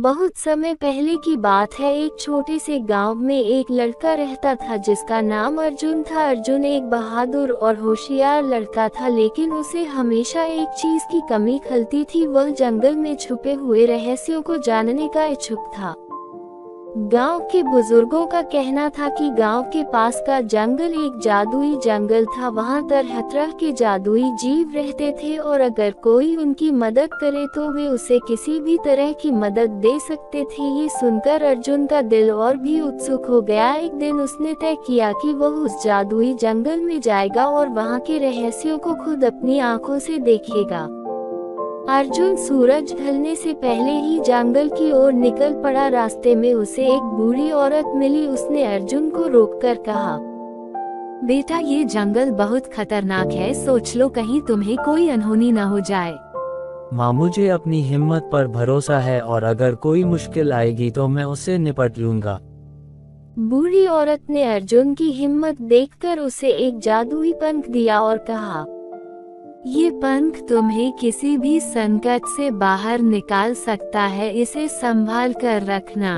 बहुत समय पहले की बात है। एक छोटे से गांव में एक लड़का रहता था जिसका नाम अर्जुन था। अर्जुन एक बहादुर और होशियार लड़का था, लेकिन उसे हमेशा एक चीज की कमी खलती थी। वह जंगल में छुपे हुए रहस्यों को जानने का इच्छुक था। गांव के बुजुर्गों का कहना था कि गांव के पास का जंगल एक जादुई जंगल था। वहां तरह तरह के जादुई जीव रहते थे और अगर कोई उनकी मदद करे तो वे उसे किसी भी तरह की मदद दे सकते थे। ये सुनकर अर्जुन का दिल और भी उत्सुक हो गया। एक दिन उसने तय किया कि वह उस जादुई जंगल में जाएगा और वहां के रहस्यों को खुद अपनी आंखों से देखेगा। अर्जुन सूरज ढलने से पहले ही जंगल की ओर निकल पड़ा। रास्ते में उसे एक बूढ़ी औरत मिली। उसने अर्जुन को रोककर कहा, बेटा, ये जंगल बहुत खतरनाक है, सोच लो कहीं तुम्हें कोई अनहोनी न हो जाए। माँ, मुझे अपनी हिम्मत पर भरोसा है और अगर कोई मुश्किल आएगी तो मैं उससे निपट लूंगा। बूढ़ी औरत ने अर्जुन की हिम्मत देखकर उसे एक जादुई पंख दिया और कहा, ये पंख तुम्हें किसी भी संकट से बाहर निकाल सकता है, इसे संभाल कर रखना।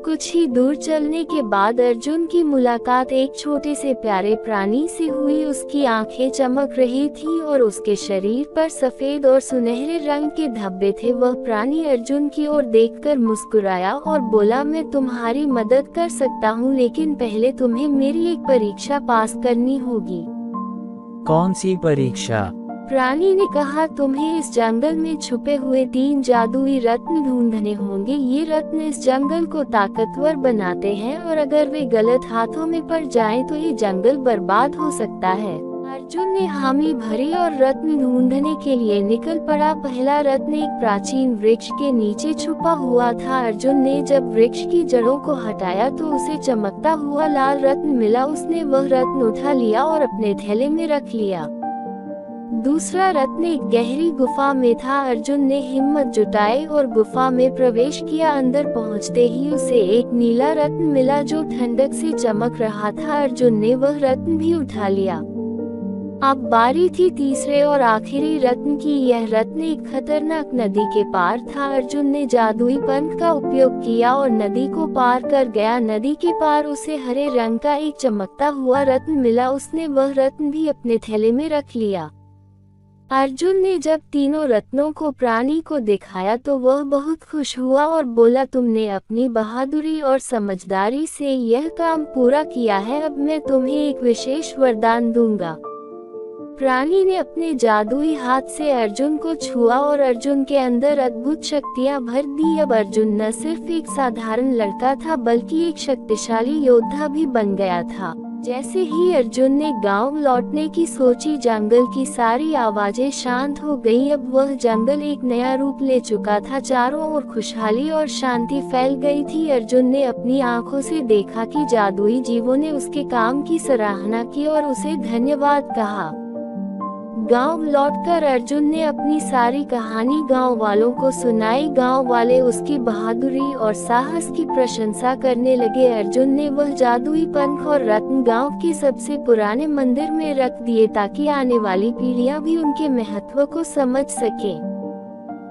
कुछ ही दूर चलने के बाद अर्जुन की मुलाकात एक छोटे से प्यारे प्राणी से हुई। उसकी आंखें चमक रही थीं और उसके शरीर पर सफेद और सुनहरे रंग के धब्बे थे। वह प्राणी अर्जुन की ओर देखकर मुस्कुराया और बोला, मैं तुम्हारी मदद कर सकता हूँ, लेकिन पहले तुम्हें मेरी एक परीक्षा पास करनी होगी। कौन सी परीक्षा? प्राणी ने कहा, तुम्हें इस जंगल में छुपे हुए 3 जादुई रत्न ढूंढने होंगे। ये रत्न इस जंगल को ताकतवर बनाते हैं और अगर वे गलत हाथों में पड़ जाएं तो ये जंगल बर्बाद हो सकता है। अर्जुन ने हामी भरी और रत्न ढूंढने के लिए निकल पड़ा। पहला रत्न एक प्राचीन वृक्ष के नीचे छुपा हुआ था। अर्जुन ने जब वृक्ष की जड़ों को हटाया तो उसे चमकता हुआ लाल रत्न मिला। उसने वह रत्न उठा लिया और अपने थैले में रख लिया। दूसरा रत्न एक गहरी गुफा में था। अर्जुन ने हिम्मत जुटाई और गुफा में प्रवेश किया। अंदर पहुंचते ही उसे एक नीला रत्न मिला जो ठंडक से चमक रहा था। अर्जुन ने वह रत्न भी उठा लिया। अब बारी थी तीसरे और आखिरी रत्न की। यह रत्न एक खतरनाक नदी के पार था। अर्जुन ने जादुई पंख का उपयोग किया और नदी को पार कर गया। नदी के पार उसे हरे रंग का एक चमकता हुआ रत्न मिला। उसने वह रत्न भी अपने थैले में रख लिया। अर्जुन ने जब तीनों रत्नों को प्राणी को दिखाया तो वह बहुत खुश हुआ और बोला, तुमने अपनी बहादुरी और समझदारी से यह काम पूरा किया है। अब मैं तुम्हें एक विशेष वरदान दूंगा। प्राणी ने अपने जादुई हाथ से अर्जुन को छुआ और अर्जुन के अंदर अद्भुत शक्तियां भर दी। अब अर्जुन न सिर्फ एक साधारण लड़का था बल्कि एक शक्तिशाली योद्धा भी बन गया था। जैसे ही अर्जुन ने गांव लौटने की सोची, जंगल की सारी आवाजें शांत हो गईं। अब वह जंगल एक नया रूप ले चुका था। चारों ओर खुशहाली और शांति फैल गई थी। अर्जुन ने अपनी आंखों से देखा कि जादुई जीवों ने उसके काम की सराहना की और उसे धन्यवाद कहा। गांव लौटकर अर्जुन ने अपनी सारी कहानी गांव वालों को सुनाई। गांव वाले उसकी बहादुरी और साहस की प्रशंसा करने लगे। अर्जुन ने वह जादुई पंख और रत्न गांव के सबसे पुराने मंदिर में रख दिए ताकि आने वाली पीढ़ियां भी उनके महत्व को समझ सकें।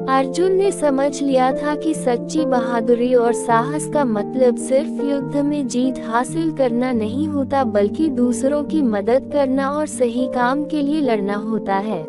अर्जुन ने समझ लिया था कि सच्ची बहादुरी और साहस का मतलब सिर्फ युद्ध में जीत हासिल करना नहीं होता बल्कि दूसरों की मदद करना और सही काम के लिए लड़ना होता है।